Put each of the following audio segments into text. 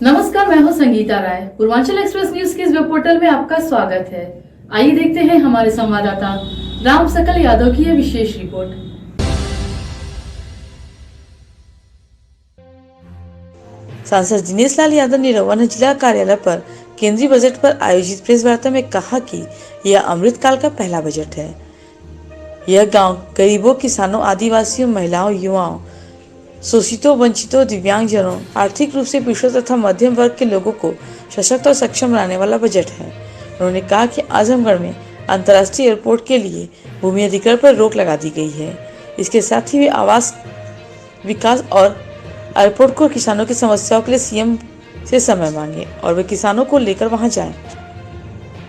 नमस्कार, मैं हूं संगीता राय। पूर्वांचल एक्सप्रेस न्यूज के इस वेब पोर्टल में आपका स्वागत है। आइए देखते हैं हमारे संवाददाता राम सकल यादव की यह विशेष रिपोर्ट। सांसद दिनेश लाल यादव ने रवाना जिला कार्यालय पर केंद्रीय बजट पर आयोजित प्रेस वार्ता में कहा कि यह अमृतकाल का पहला बजट है। यह गांव गरीबों, किसानों, आदिवासियों, महिलाओं, युवाओं, शोषितों, वंचितों, दिव्यांगजनों, आर्थिक रूप से पिछड़ों तथा मध्यम वर्ग के लोगों को सशक्त और सक्षम बनाने वाला बजट है। उन्होंने कहा कि आजमगढ़ में अंतर्राष्ट्रीय एयरपोर्ट के लिए भूमि अधिग्रहण पर रोक लगा दी गई है। इसके साथ ही वे आवास विकास और एयरपोर्ट को किसानों की समस्याओं के लिए सीएम से समय मांगे और वे किसानों को लेकर वहां जाएं।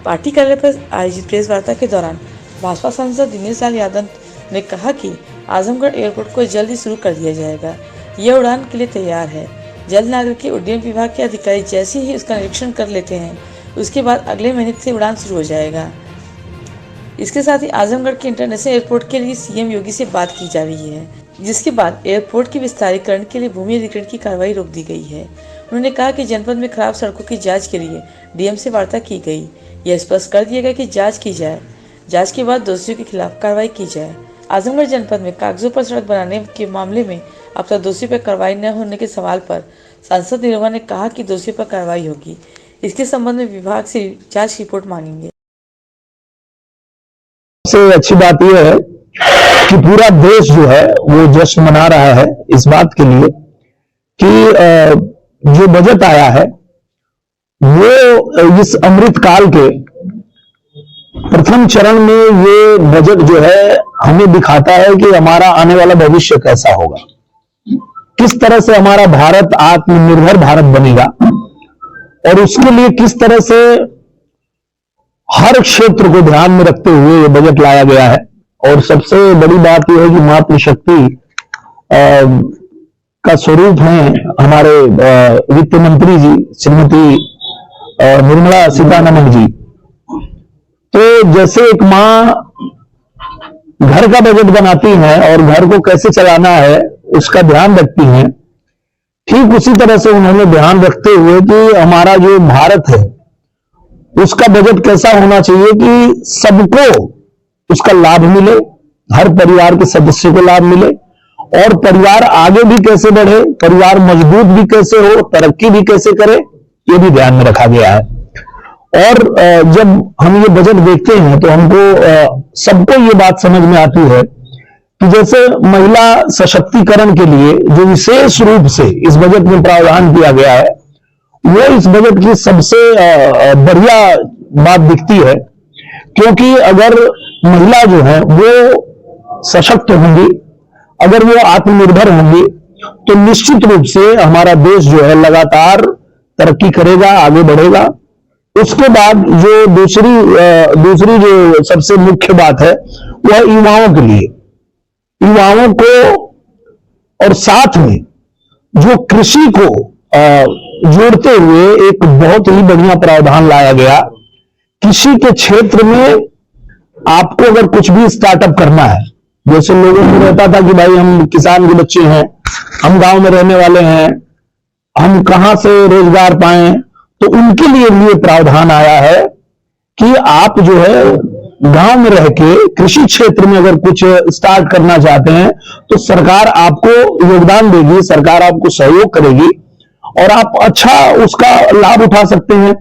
पार्टी कार्यालय पर आयोजित प्रेस वार्ता के दौरान भाजपा सांसद दिनेश लाल यादव ने कहा कि आजमगढ़ एयरपोर्ट को जल्द ही शुरू कर दिया जाएगा। यह उड़ान के लिए तैयार है। जल नागरिक उड्डयन विभाग के अधिकारी जैसे ही उसका निरीक्षण कर लेते हैं, उसके बाद अगले महीने से उड़ान शुरू हो जाएगा। इसके साथ ही आजमगढ़ के इंटरनेशनल एयरपोर्ट के लिए सीएम योगी से बात की जा रही है, जिसके बाद एयरपोर्ट के विस्तारीकरण के लिए भूमि अधिग्रहण की कार्रवाई रोक दी गई है। उन्होंने कहा कि जनपद में खराब सड़कों की जांच के लिए डीएम से वार्ता की गई। यह स्पष्ट कर दिया गया कि जांच की जाए, जांच के बाद दोषियों के खिलाफ कार्रवाई की जाए। आजमगढ़ जनपद में कागजों पर सड़क बनाने के मामले में अब तक दोषियों पर कार्रवाई न होने के सवाल पर सांसद निरवा ने कहा कि दोषियों पर कार्रवाई होगी। इसके संबंध में विभाग से जांच रिपोर्ट मांगेंगे। सबसे अच्छी बात यह है कि पूरा देश जो है वो जश्न मना रहा है इस बात के लिए कि जो बजट आया है वो इस अमृत काल के प्रथम चरण में ये बजट जो है हमें दिखाता है कि हमारा आने वाला भविष्य कैसा होगा, किस तरह से हमारा भारत आत्मनिर्भर भारत बनेगा और उसके लिए किस तरह से हर क्षेत्र को ध्यान में रखते हुए ये बजट लाया गया है। और सबसे बड़ी बात यह है कि मातृशक्ति का स्वरूप है हमारे वित्त मंत्री जी श्रीमती निर्मला सीतारमण जी। तो जैसे एक माँ घर का बजट बनाती है और घर को कैसे चलाना है उसका ध्यान रखती हैं, ठीक उसी तरह से उन्होंने ध्यान रखते हुए कि हमारा जो भारत है उसका बजट कैसा होना चाहिए कि सबको उसका लाभ मिले, हर परिवार के सदस्य को लाभ मिले और परिवार आगे भी कैसे बढ़े, परिवार मजबूत भी कैसे हो, तरक्की भी कैसे करे, ये भी ध्यान में रखा गया है। और जब हम ये बजट देखते हैं तो हमको सबको ये बात समझ में आती है कि जैसे महिला सशक्तिकरण के लिए जो विशेष रूप से इस बजट में प्रावधान किया गया है वो इस बजट की सबसे बढ़िया बात दिखती है, क्योंकि अगर महिला जो है वो सशक्त होंगी, अगर वो आत्मनिर्भर होंगी तो निश्चित रूप से हमारा देश जो है लगातार तरक्की करेगा, आगे बढ़ेगा। उसके बाद जो दूसरी जो सबसे मुख्य बात है वह युवाओं के लिए, युवाओं को और साथ में जो कृषि को जोड़ते हुए एक बहुत ही बढ़िया प्रावधान लाया गया। कृषि के क्षेत्र में आपको अगर कुछ भी स्टार्टअप करना है, जैसे लोगों को रहता था कि भाई हम किसान के बच्चे हैं, हम गांव में रहने वाले हैं, हम कहां से रोजगार पाएं, तो उनके लिए प्रावधान आया है कि आप जो है गांव में रह के कृषि क्षेत्र में अगर कुछ स्टार्ट करना चाहते हैं तो सरकार आपको योगदान देगी, सरकार आपको सहयोग करेगी और आप अच्छा उसका लाभ उठा सकते हैं।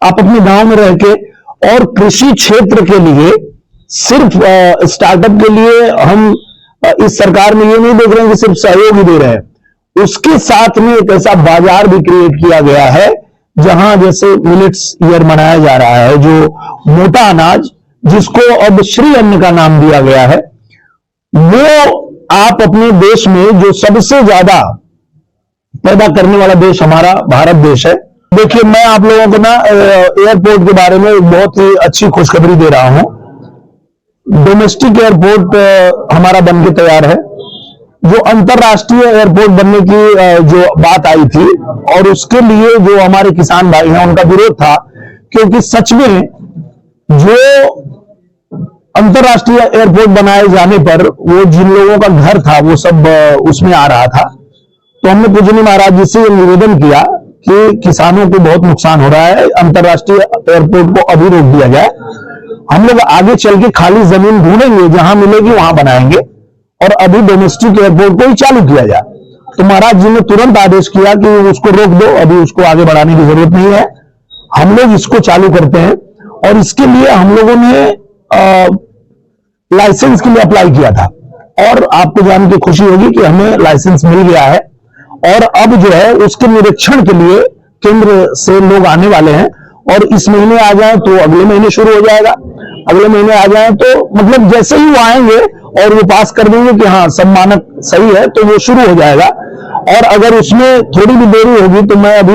आप अपने गांव में रह के और कृषि क्षेत्र के लिए सिर्फ स्टार्टअप के लिए हम इस सरकार में ये नहीं देख रहे हैं कि सिर्फ सहयोग ही दे रहे हैं, उसके साथ में एक ऐसा बाजार भी क्रिएट किया गया है जहां जैसे मिलेट्स ईयर मनाया जा रहा है, जो मोटा अनाज जिसको अब श्री अन्न का नाम दिया गया है, वो आप अपने देश में जो सबसे ज्यादा पैदा करने वाला देश हमारा भारत देश है। देखिए, मैं आप लोगों को ना एयरपोर्ट के बारे में एक बहुत ही अच्छी खुशखबरी दे रहा हूं। डोमेस्टिक एयरपोर्ट हमारा बनके तैयार है। जो अंतरराष्ट्रीय एयरपोर्ट बनने की जो बात आई थी और उसके लिए जो हमारे किसान भाई हैं उनका विरोध था, क्योंकि सच में जो अंतरराष्ट्रीय एयरपोर्ट बनाए जाने पर वो जिन लोगों का घर था वो सब उसमें आ रहा था। तो हमने पूजनीय महाराज जी से निवेदन किया कि किसानों को बहुत नुकसान हो रहा है, अंतरराष्ट्रीय एयरपोर्ट को अभी रोक दिया जाए। हम लोग आगे चल के खाली जमीन ढूंढेंगे, जहां मिलेगी वहां बनाएंगे, और अभी डोमेस्टिक एयरपोर्ट को ही चालू किया जाए। तो महाराज जी ने तुरंत आदेश किया कि उसको रोक दो, अभी उसको आगे बढ़ाने की जरूरत नहीं है, हम लोग इसको चालू करते हैं। और इसके लिए हम लोगों ने लाइसेंस के लिए अप्लाई किया था, और आपको जान के खुशी होगी कि हमें लाइसेंस मिल गया है। और अब जो है उसके निरीक्षण के लिए केंद्र से लोग आने वाले हैं, और इस महीने आ जाए तो अगले महीने शुरू हो जाएगा, अगले महीने आ जाए तो मतलब जैसे ही वो आएंगे और वो पास कर देंगे कि हाँ सब मानक सही है, तो वो शुरू हो जाएगा। और अगर उसमें थोड़ी भी देरी होगी तो मैं अभी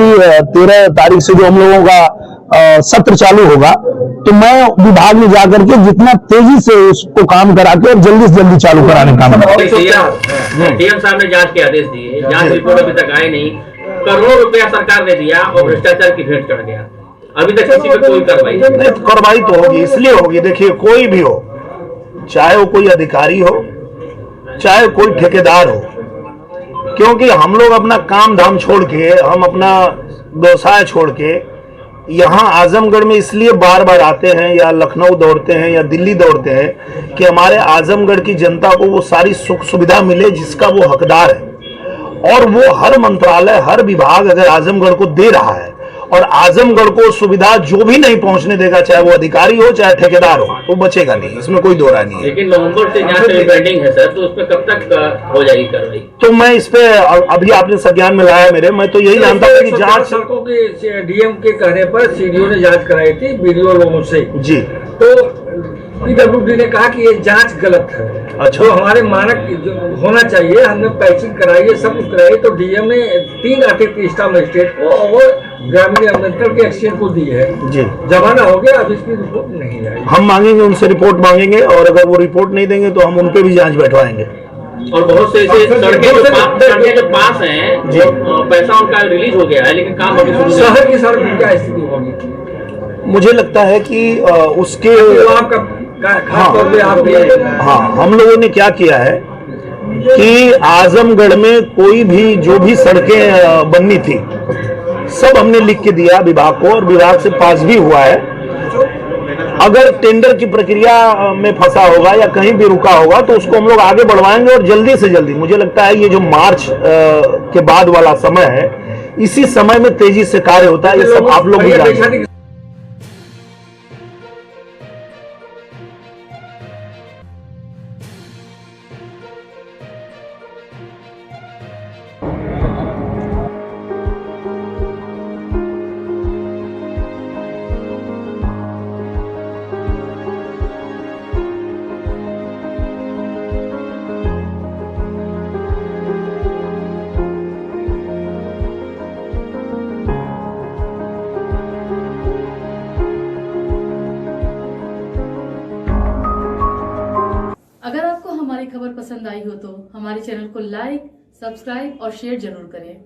13 तारीख से जो हम लोगों का सत्र चालू होगा, तो मैं विभाग में जाकर के जितना तेजी से उसको काम करा के और जल्दी से जल्दी चालू कराने का काम करूंगा। डीएम साहब ने जांच के आदेश दिए, जांच रिपोर्ट अभी तक आए नहीं, करोड़ों रुपया सरकार ने दिया और भ्रष्टाचार की भेंट चढ़ गया, अभी तक किसी पर कोई कार्रवाई नहीं। कार्रवाई तो होगी, इसलिए होगी, देखिए कोई भी हो, चाहे वो कोई अधिकारी हो, चाहे कोई ठेकेदार हो, क्योंकि हम लोग अपना काम धाम छोड़ के, हम अपना व्यवसाय छोड़ के यहाँ आजमगढ़ में इसलिए बार बार आते हैं, या लखनऊ दौड़ते हैं या दिल्ली दौड़ते हैं कि हमारे आजमगढ़ की जनता को वो सारी सुख सुविधा मिले जिसका वो हकदार है। और वो हर मंत्रालय, हर विभाग अगर आजमगढ़ को दे रहा है, और आजमगढ़ को सुविधा जो भी नहीं पहुंचने देगा, चाहे वो अधिकारी हो चाहे ठेकेदार हो, तो बचेगा नहीं, इसमें कोई दो राय नहीं है। लेकिन नवंबर से जांच पेंडिंग है सर, तो उस पर कब तक हो जाएगी कार्रवाई? तो मैं इस पे अभी आपने संज्ञान में लाया मेरे, मैं तो यही जानता हूँ कि जांच सड़कों के डीएम के कहने पर सीडीओ ने जांच कराई थी बीडीओ लोगों से जी, तो पीडब्ल्यूडी ने कहा कि ये जांच गलत है। अच्छा। जो हमारे मानक जो होना चाहिए, हमने पैचिंग कराई है, सब कुछ कराई, तो डीएम ने 3 अतिरिक्त स्टाफ मजिस्ट्रेट को और ग्रामीण अभियंत्रण के एक्सचेंज को दी है जी। जमाना हो गया, अब इसकी रिपोर्ट नहीं आई। हम मांगेंगे, उनसे रिपोर्ट मांगेंगे, और अगर वो रिपोर्ट नहीं देंगे तो हम उन पे भी जांच बैठवाएंगे। और बहुत से ऐसे सड़कें जो पास हैं, जी, पैसा उनका रिलीज हो गया है, लेकिन काम अभी शुरू नहीं। शहर की सड़क की क्या स्थिति होगी? मुझे लगता है कि उसके आपका खास तौर पे आप हाँ, हम लोगों ने क्या किया है कि आजमगढ़ में कोई भी जो भी सड़कें बननी थी, सब हमने लिख के दिया विभाग को, और विभाग से पास भी हुआ है। अगर टेंडर की प्रक्रिया में फंसा होगा या कहीं भी रुका होगा तो उसको हम लोग आगे बढ़वाएंगे, और जल्दी से जल्दी, मुझे लगता है ये जो मार्च के बाद वाला समय है, इसी समय में तेजी से कार्य होता है, ये सब आप लोग भी जानते हैं। अगर आपको हमारी खबर पसंद आई हो तो हमारे चैनल को लाइक, सब्सक्राइब और शेयर जरूर करें।